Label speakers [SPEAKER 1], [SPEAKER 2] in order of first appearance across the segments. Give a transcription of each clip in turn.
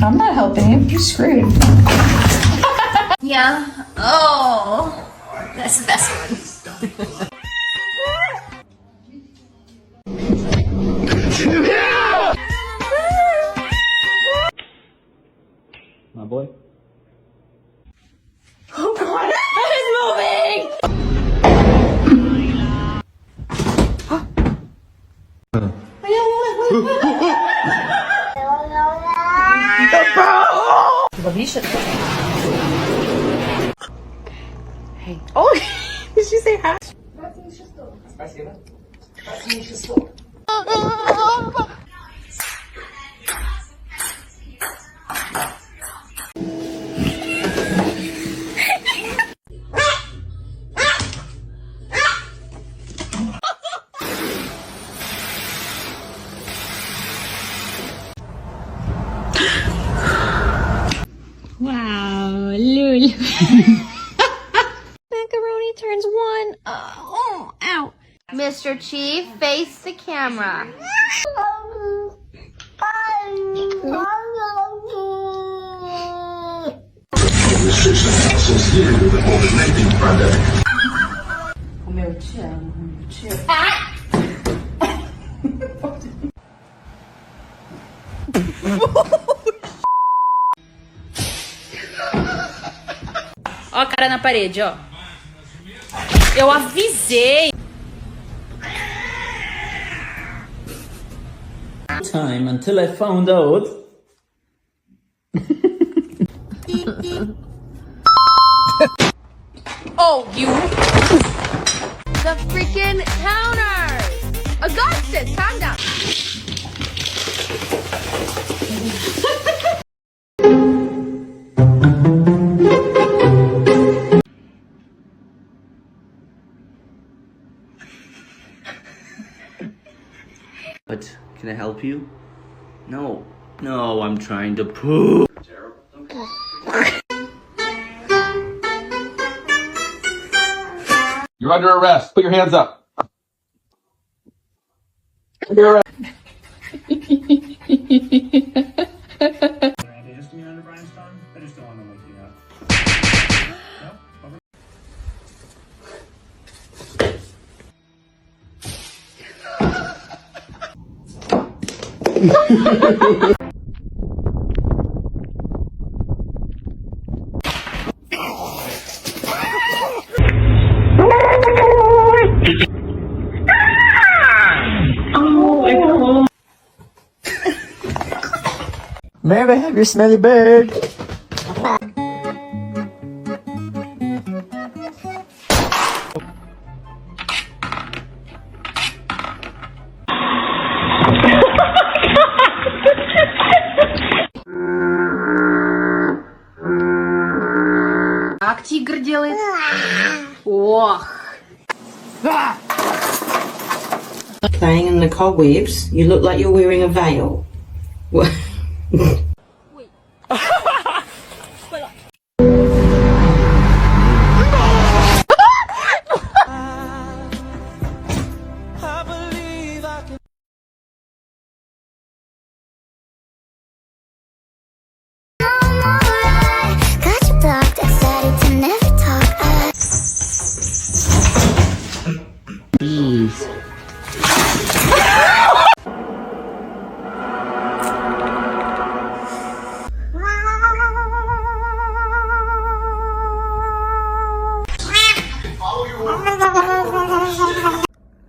[SPEAKER 1] I'm not helping you. You're screwed.
[SPEAKER 2] Yeah. Oh, that's the best one.
[SPEAKER 3] My boy.
[SPEAKER 2] Oh God, it's moving.
[SPEAKER 1] Hey. Oh, did she say hi?
[SPEAKER 2] Wow, Lulu. Macaroni turns one. Oh, ow. Mr. Chief, face the camera.
[SPEAKER 1] Ó a cara na parede, ó. Eu avisei.
[SPEAKER 3] Time until I found out.
[SPEAKER 1] Oh, you.
[SPEAKER 2] The freaking counter. Augustus, calm down.
[SPEAKER 3] But can I help you? No. No, I'm trying to poo.
[SPEAKER 4] You're under arrest. Put your hands up. Under arrest.
[SPEAKER 5] May I have your smelly bird?
[SPEAKER 2] Как тигр делает? Ох.
[SPEAKER 6] Playing in the cobwebs, you look like you're wearing a veil. What?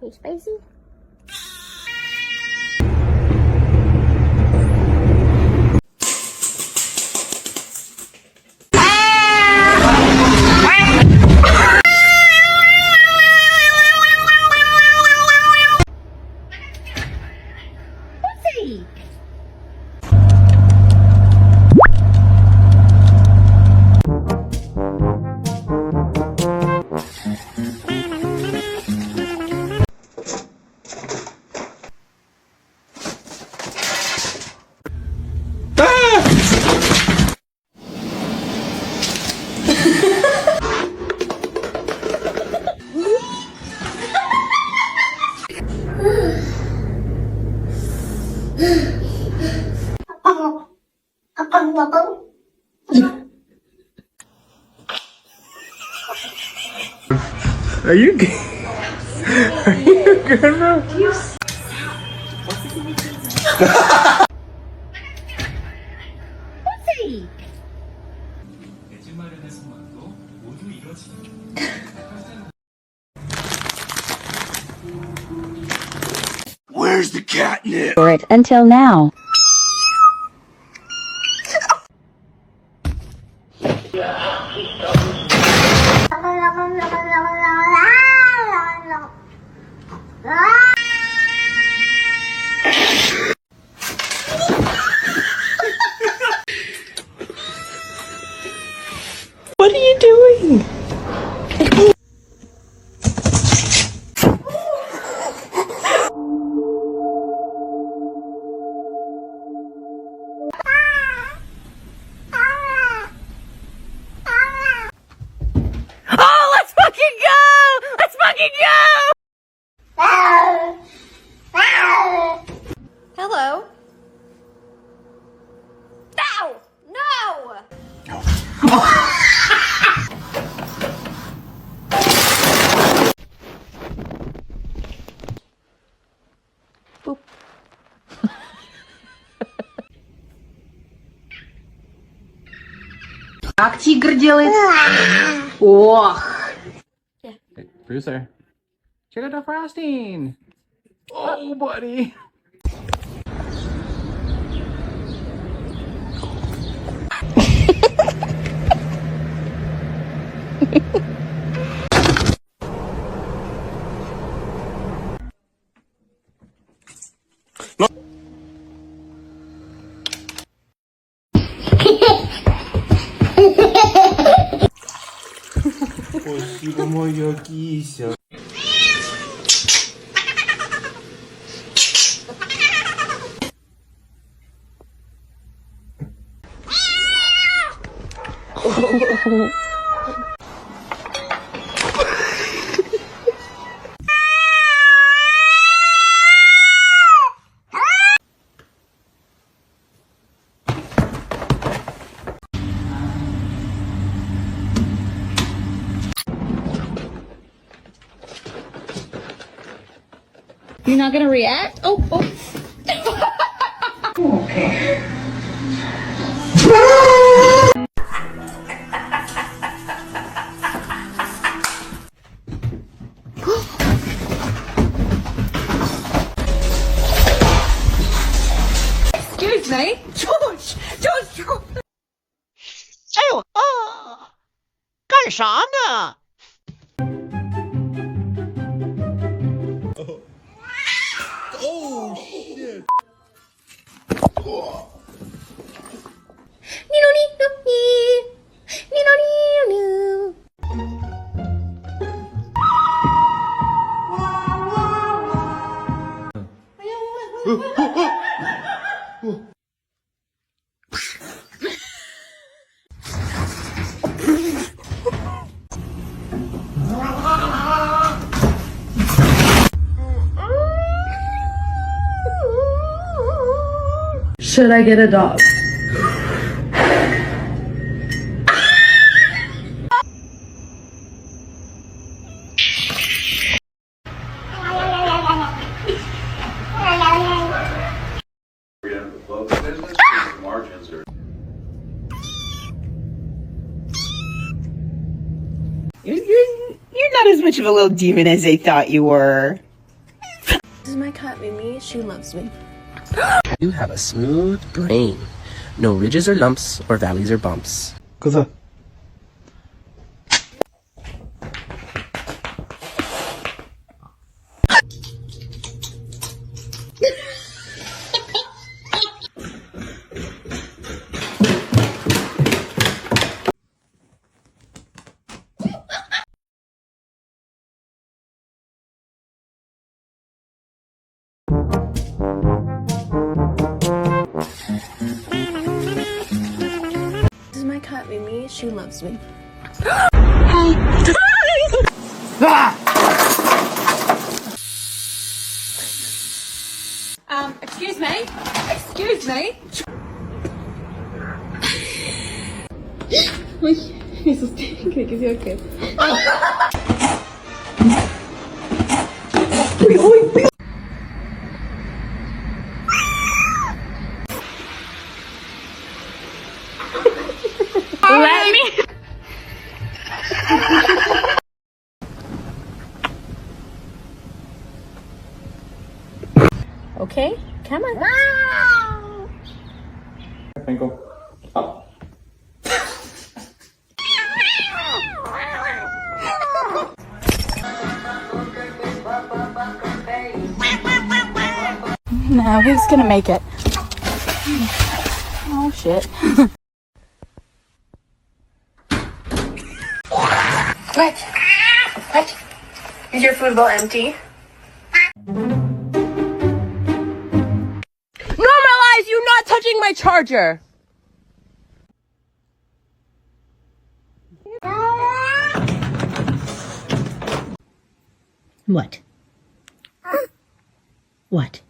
[SPEAKER 2] Hey, spicy.
[SPEAKER 5] Are you good? Are you good, bro?
[SPEAKER 3] Where's the catnip?
[SPEAKER 7] For it until now.
[SPEAKER 5] What are you doing?
[SPEAKER 1] Oh, let's fucking go! Let's fucking go!
[SPEAKER 2] Hello. No! No!
[SPEAKER 6] Как тигр делает? Ох!
[SPEAKER 5] Bruiser. Check out the frosting. Oh, buddy.
[SPEAKER 3] Спасибо, моя кися.
[SPEAKER 1] You're not gonna react? Oh, oh. Excuse me? George! George!
[SPEAKER 8] 哎呦啊！干啥呢？
[SPEAKER 6] Should I get a dog?
[SPEAKER 9] You're not as much of a little demon as they thought you were.
[SPEAKER 10] This is my cat Mimi. She loves me.
[SPEAKER 11] You have a smooth brain. No ridges or lumps or valleys or bumps.
[SPEAKER 5] 그래서
[SPEAKER 10] This is my cat Mimi. She loves me.
[SPEAKER 1] Excuse me? Excuse me?
[SPEAKER 10] Uy, me asusté, creí que se iba a caer.
[SPEAKER 1] Let me. Okay, come on.
[SPEAKER 5] Pinkle. Up.
[SPEAKER 1] No, he's gonna make it. Oh shit.
[SPEAKER 10] What? What? Is your food bowl empty?
[SPEAKER 9] Normalize you not touching my charger.
[SPEAKER 6] What? What?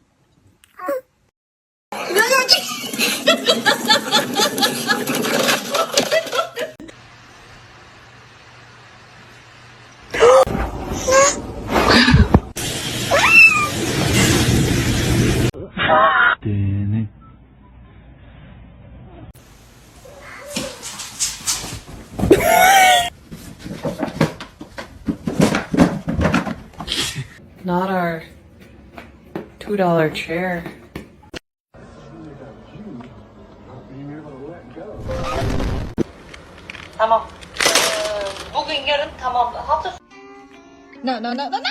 [SPEAKER 9] Not our $2 chair.
[SPEAKER 6] Tamam. Bugün yarın tamam. Hafta
[SPEAKER 2] No, no, no, no, no.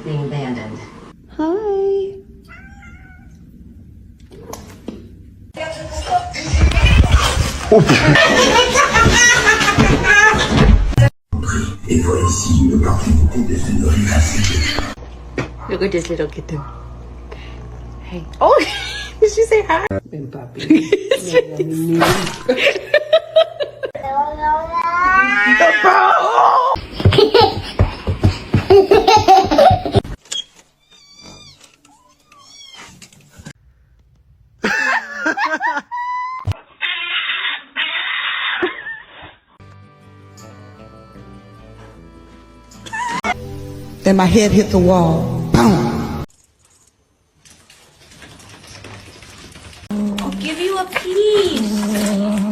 [SPEAKER 6] being abandoned.
[SPEAKER 2] Hi.
[SPEAKER 9] Look at this little kitten. Hey. Oh, did she say hi?
[SPEAKER 6] Then my head hit the wall. Boom.
[SPEAKER 1] I'll give you a piece.